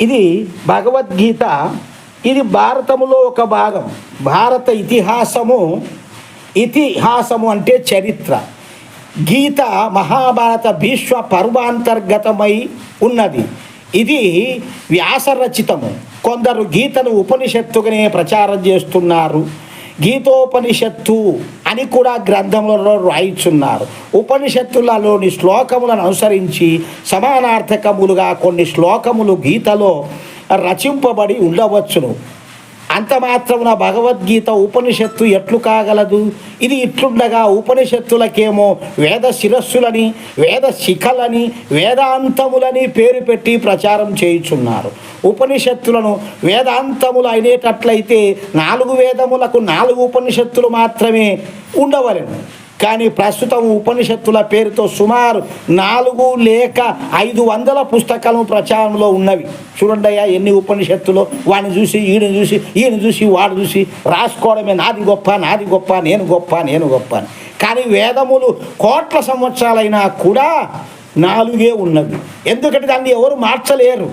ఇది భగవద్గీత. ఇది భారతములో ఒక భాగం. భారత ఇతిహాసము అంటే చరిత్ర. గీత మహాభారత భీష్మ పర్వాంతర్గతమై ఉన్నది. ఇది వ్యాసరచితము. కొందరు గీతను ఉపనిషత్తుగానే ప్రచారం చేస్తున్నారు. గీతోపనిషత్తు అని కూడా గ్రంథములలో రాయిచున్నారు. ఉపనిషత్తులలోని శ్లోకములను అనుసరించి సమానార్థకములుగా కొన్ని శ్లోకములు గీతలో రచింపబడి ఉండవచ్చును. అంత మాత్రమున భగవద్గీత ఉపనిషత్తు ఎట్లు కాగలదు? ఇది ఇట్లుండగా ఉపనిషత్తులకేమో వేద శిరస్సులని, వేద శిఖలని, వేదాంతములని పేరు పెట్టి ప్రచారం చేయుచున్నారు. ఉపనిషత్తులను వేదాంతములు అయినట్లయితే 4 వేదములకు 4 ఉపనిషత్తులు మాత్రమే ఉండవలెను. కానీ ప్రస్తుతం ఉపనిషత్తుల పేరుతో సుమారు 4 లేక 500 పుస్తకాలు ప్రచారంలో ఉన్నవి. చూడండి అయ్యా ఎన్ని ఉపనిషత్తులు. వాడిని చూసి ఈయన చూసి వాడు చూసి రాసుకోవడమే నాది గొప్ప, నేను గొప్ప అని. కానీ వేదములు కోట్ల సంవత్సరాలైనా కూడా 4 ఉన్నవి. ఎందుకంటే దాన్ని ఎవరు మార్చలేరు,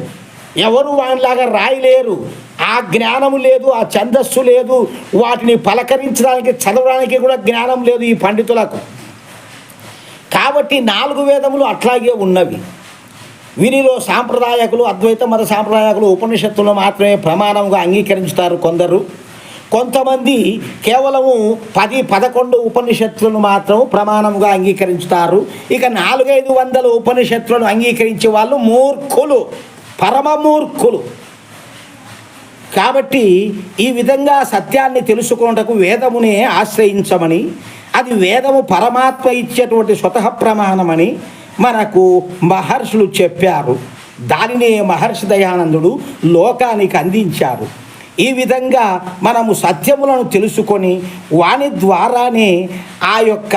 ఎవరు వానిలాగా రాయలేరు. ఆ జ్ఞానము లేదు, ఆ ఛందస్సు లేదు, వాటిని పలకరించడానికి చదవడానికి కూడా జ్ఞానం లేదు ఈ పండితులకు. కాబట్టి 4 వేదములు అట్లాగే ఉన్నవి. వీరిలో సాంప్రదాయకులు, అద్వైత మత సాంప్రదాయకులు ఉపనిషత్తులను మాత్రమే ప్రమాణంగా అంగీకరించుతారు కొందరు. కొంతమంది కేవలము 10-11 ఉపనిషత్తులను మాత్రం ప్రమాణంగా అంగీకరించుతారు. ఇక 400-500 ఉపనిషత్తులను అంగీకరించే వాళ్ళు మూర్ఖులు, పరమ మూర్ఖులు. కాబట్టి ఈ విధంగా సత్యాన్ని తెలుసుకున్నటకు వేదమునే ఆశ్రయించమని, అది వేదము పరమాత్మ ఇచ్చేటువంటి స్వతః ప్రమాణమని మనకు మహర్షులు చెప్పారు. దానినే మహర్షి దయానందుడు లోకానికి అందించారు. ఈ విధంగా మనము సత్యములను తెలుసుకొని వాని ద్వారానే ఆ యొక్క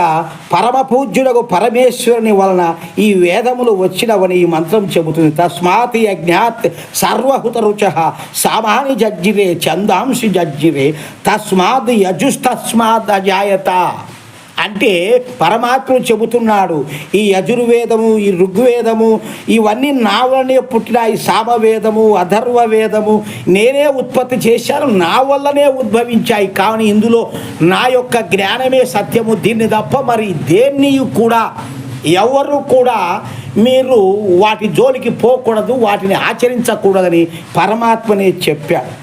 పరమ పూజ్యుడకు పరమేశ్వరుని వలన ఈ వేదములు వచ్చినవని ఈ మంత్రం చెబుతుంది. తస్మాత్ యజ్ఞాత్ సర్వహుతరుచః సామాని జజ్జిరే ఛందాంసి జజ్జిరే తస్మాత్ యజుస్తస్మాత్ అజాయత. అంటే పరమాత్ముడు చెబుతున్నాడు, ఈ యజుర్వేదము, ఈ ఋగ్వేదము ఇవన్నీ నా వల్లనే పుట్టిన ఈ సామవేదము, అథర్వ వేదము నేనే ఉత్పత్తి చేశాను, నా వల్లనే ఉద్భవించాయి. కానీ ఇందులో నా యొక్క జ్ఞానమే సత్యము. దీన్ని తప్ప మరి దేన్ని కూడా ఎవరు కూడా మీరు వాటి జోలికి పోకూడదు, వాటిని ఆచరించకూడదని పరమాత్మనే చెప్పాడు.